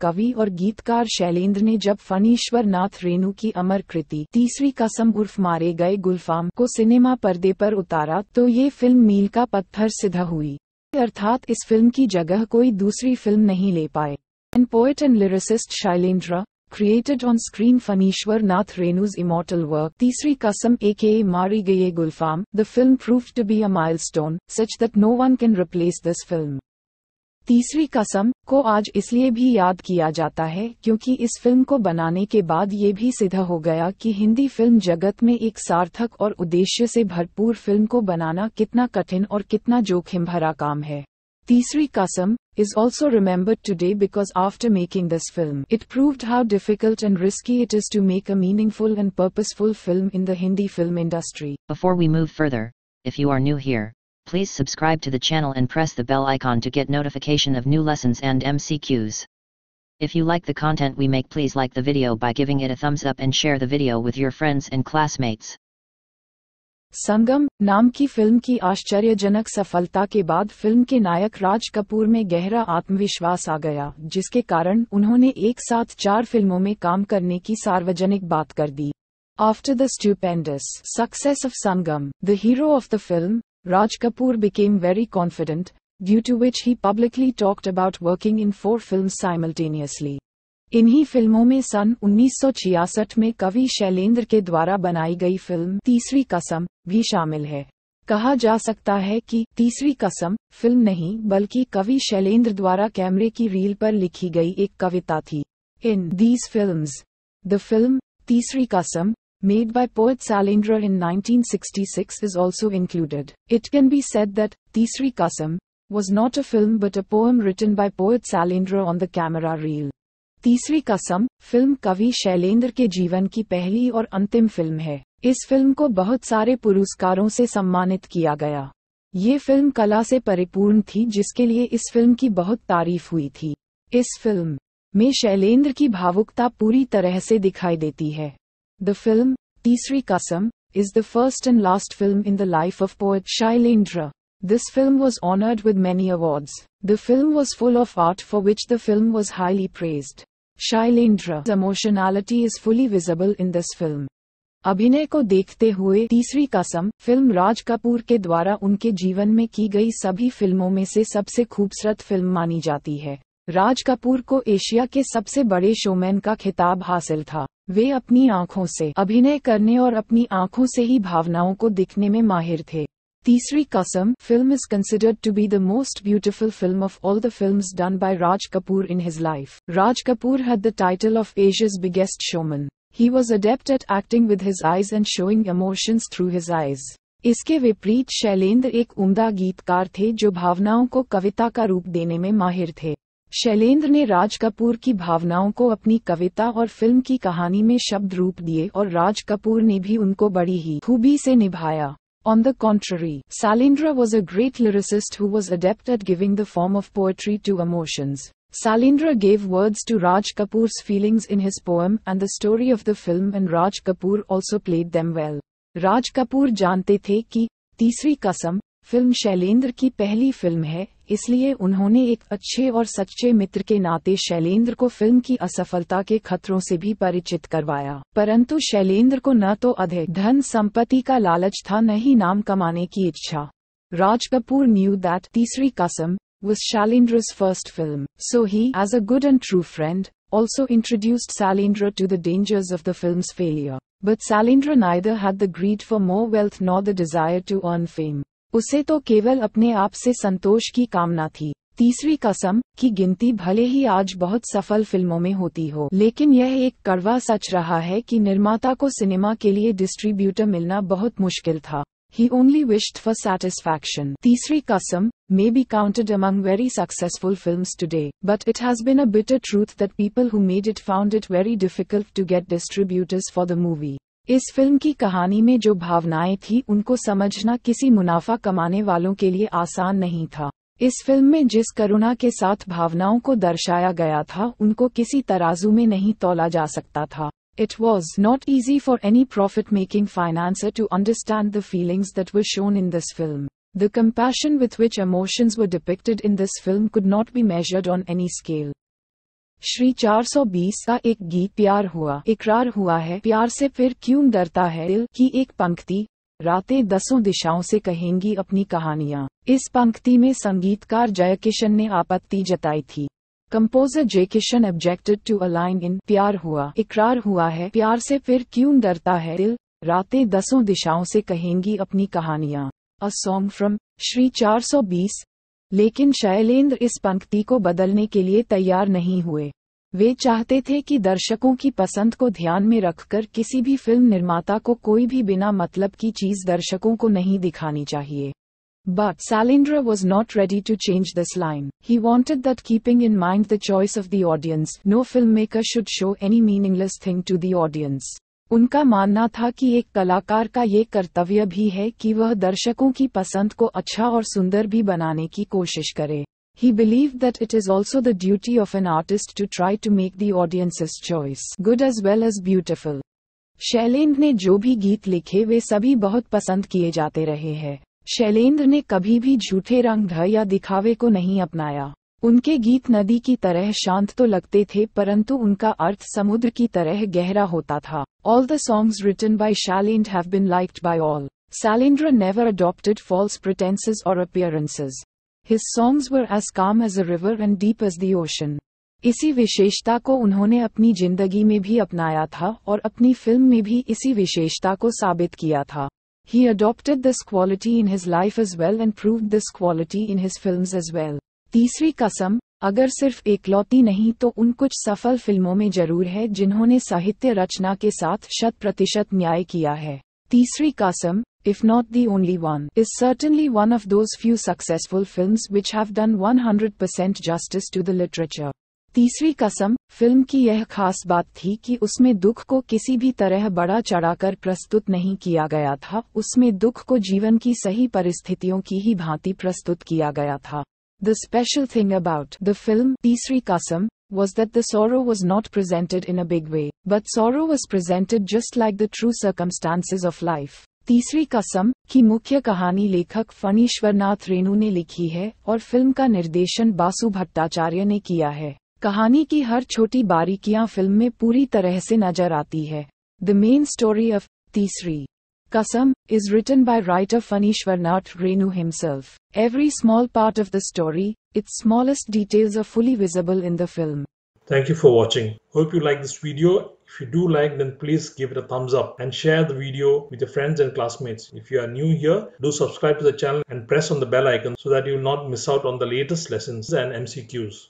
कवि और गीतकार शैलेंद्र ने जब फणीश्वर नाथ रेणु की अमर कृति तीसरी कसम उर्फ मारे गए गुलफाम को सिनेमा पर्दे पर उतारा तो ये फिल्म मील का पत्थर सिद्ध हुई। अर्थात इस फिल्म की जगह कोई दूसरी फिल्म नहीं ले पाए। And poet and lyricist Shailendra created on screen Phanishwar Nath Renu's immortal work Teesri Kasam aka Mari Gaye Gulfam. The film proved to be a milestone, such that no one can replace this film. तीसरी कसम को आज इसलिए भी याद किया जाता है क्योंकि इस फिल्म को बनाने के बाद ये भी सिद्ध हो गया कि हिंदी फिल्म जगत में एक सार्थक और उद्देश्य से भरपूर फिल्म को बनाना कितना कठिन और कितना जोखिम भरा काम है। Teesri Kasam is also remembered today because after making this film, it proved how difficult and risky it is to make a meaningful and purposeful film in the Hindi film industry. Before we move further, if you are new here, please subscribe to the channel and press the bell icon to get notification of new lessons and MCQs. If you like the content we make, please like the video by giving it a thumbs up and share the video with your friends and classmates. संगम नाम की film की आश्चर्यजनक सफलता के बाद film के नायक राज कपूर में गहरा आत्मविश्वास आ गया, जिसके कारण उन्होंने एक साथ 4 फिल्मों में काम करने की सार्वजनिक बात कर दी। After the stupendous success of Sangam, the hero of the film, Raj Kapoor became very confident, due to which he publicly talked about working in 4 films simultaneously. इन्हीं फिल्मों में सन 1966 में कवि शैलेंद्र के द्वारा बनाई गई फिल्म तीसरी कसम भी शामिल है। कहा जा सकता है कि तीसरी कसम फिल्म नहीं बल्कि कवि शैलेंद्र द्वारा कैमरे की रील पर लिखी गई एक कविता थी। In these films, the film तीसरी कसम made by poet Sailendra in 1966 is also included. It can be said that Teesri Kasam was not a film but a poem written by poet Sailendra on the camera reel. तीसरी कसम film कवि शैलेंद्र के जीवन की पहली और अंतिम film है। इस फिल्म को बहुत सारे पुरस्कारों से सम्मानित किया गया। ये फिल्म कला से परिपूर्ण थी जिसके लिए इस फिल्म की बहुत तारीफ हुई थी। इस फिल्म में शैलेंद्र की भावुकता पूरी तरह से दिखाई देती है। द फिल्म तीसरी कसम is the first and last film in the life of poet Shailendra. This film was honored with many awards. The film was full of art for which the film was highly praised. Shailendra's emotionality is fully visible in this film. अभिनय को देखते हुए तीसरी कसम film Raj Kapoor के द्वारा उनके जीवन में की गई सभी फिल्मों में से सबसे खूबसूरत फिल्म मानी जाती है। राज कपूर को एशिया के सबसे बड़े शोमैन का खिताब हासिल था। वे अपनी आंखों से अभिनय करने और अपनी आंखों से ही भावनाओं को दिखने में माहिर थे। Teesri Kasam film is considered to be the most beautiful film of all the films done by Raj Kapoor in his life. Raj Kapoor had the title of Asia's biggest showman. He was adept at acting with his eyes and showing emotions through his eyes. इसके विपरीत शैलेंद्र एक उम्दा गीतकार थे जो भावनाओं को कविता का रूप देने में माहिर थे। शैलेंद्र ने राज कपूर की भावनाओं को अपनी कविता और फिल्म की कहानी में शब्द रूप दिए और राज कपूर ने भी उनको बड़ी ही खूबी से निभाया। On the contrary, Sailendra was a great lyricist who was adept at giving the form of poetry to emotions. Sailendra gave words to Raj Kapoor's feelings in his poem and the story of the film, and Raj Kapoor also played them well. Raj Kapoor जानते थे कि तीसरी कसम film Shailendra की पहली film है, इसलिए उन्होंने एक अच्छे और सच्चे मित्र के नाते शैलेंद्र को फिल्म की असफलता के खतरों से भी परिचित करवाया। परंतु शैलेंद्र को न तो अधिक धन संपत्ति का लालच था न ही नाम कमाने की इच्छा। Raj Kapoor knew that तीसरी कसम was Shailendra's first film, so he, as a good and true friend, also introduced Sailendra to the dangers of the film's failure. But Sailendra neither had the greed for more wealth nor the desire to earn fame. उसे तो केवल अपने आप से संतोष की कामना थी। तीसरी कसम की गिनती भले ही आज बहुत सफल फिल्मों में होती हो, लेकिन यह एक कड़वा सच रहा है कि निर्माता को सिनेमा के लिए डिस्ट्रीब्यूटर मिलना बहुत मुश्किल था। He only wished for satisfaction. तीसरी कसम may be counted among very successful films today, but it has been a bitter truth that people who made it found it very difficult to get distributors for the movie. इस film की कहानी में जो भावनाएं थी उनको समझना किसी मुनाफा कमाने वालों के लिए आसान नहीं था। इस फिल्म में जिस करुणा के साथ भावनाओं को दर्शाया गया था उनको किसी तराजू में नहीं तौला जा सकता था। It was not easy for any profit-making financier to understand the feelings that were shown in this film. The compassion with which emotions were depicted in this film could not be measured on any scale. Shri 420 का एक गीत प्यार हुआ इकरार हुआ है प्यार से फिर क्यों डरता है दिल की एक पंक्ति रातें दसों दिशाओं से कहेंगी अपनी कहानियां। इस पंक्ति में संगीतकार जयकिशन ने आपत्ति जताई थी। Composer J Kishan objected to a line in Pyaar Hua इकरार हुआ है प्यार से फिर क्यों डरता है दिल रातें दसों दिशाओं से कहेंगी अपनी कहानियां। A song from Shri 420। लेकिन शैलेंद्र इस पंक्ति को बदलने के लिए तैयार नहीं हुए। वे चाहते थे कि दर्शकों की पसंद को ध्यान में रखकर किसी भी फिल्म निर्माता को कोई भी बिना मतलब की चीज दर्शकों को नहीं दिखानी चाहिए। But Sailendra was not ready to change this line. He wanted that, keeping in mind the choice of the audience, no filmmaker should show any meaningless thing to the audience. उनका मानना था कि एक कलाकार का ये कर्तव्य भी है कि वह दर्शकों की पसंद को अच्छा और सुंदर भी बनाने की कोशिश करे. He believed that it is also the duty of an artist to try to make the audience's choice good as well as beautiful. Shailendra ने जो भी गीत लिखे वे सभी बहुत पसंद किए जाते रहे हैं. शैलेंद्र ने कभी भी झूठे रंग ढंग या दिखावे को नहीं अपनाया. उनके गीत नदी की तरह शांत तो लगते थे परंतु उनका अर्थ समुद्र की तरह गहरा होता था. All the songs written by Shailendra have been liked by all. Shailendra never adopted false pretenses or appearances. His songs were as calm as a river and deep as the ocean. इसी विशेषता को उन्होंने अपनी जिंदगी में भी अपनाया था और अपनी फिल्म में भी इसी विशेषता को साबित किया था. He adopted this quality in his life as well and proved this quality in his films as well. तीसरी कसम, अगर सिर्फ एकलौती नहीं तो उन कुछ सफल फिल्मों में जरूर है जिन्होंने साहित्य रचना के साथ 100% न्याय किया है. तीसरी कसम, if not the only one, is certainly one of those few successful films which have done 100% justice to the literature. तीसरी कसम, फिल्म की यह खास बात थी कि उसमें दुख को किसी भी तरह बड़ा चढ़ाकर प्रस्तुत नहीं किया गया था. उसमें दुख को जीवन की सही परिस्थितियों की ही भांति प्रस्तुत किया गया था. The special thing about the film, तीसरी कसम, was that the sorrow was not presented in a big way, but sorrow was presented just like the true circumstances of life. तीसरी कसम की मुख्य कहानी लेखक फणीश्वरनाथ रेणु ने लिखी है और फिल्म का निर्देशन बासु भट्टाचार्य ने किया है. कहानी की हर छोटी बारीकियां फिल्म में पूरी तरह से नजर आती है. The main story of तीसरी कसम is written by writer Phanishwarnath Renu himself. Every small part of the story, its smallest details are fully visible in the film. Thank you for watching. Hope you like this video. If you do like, then please give it a thumbs up and share the video with your friends and classmates. If you are new here, do subscribe to the channel and press on the bell icon so that you will not miss out on the latest lessons and MCQs.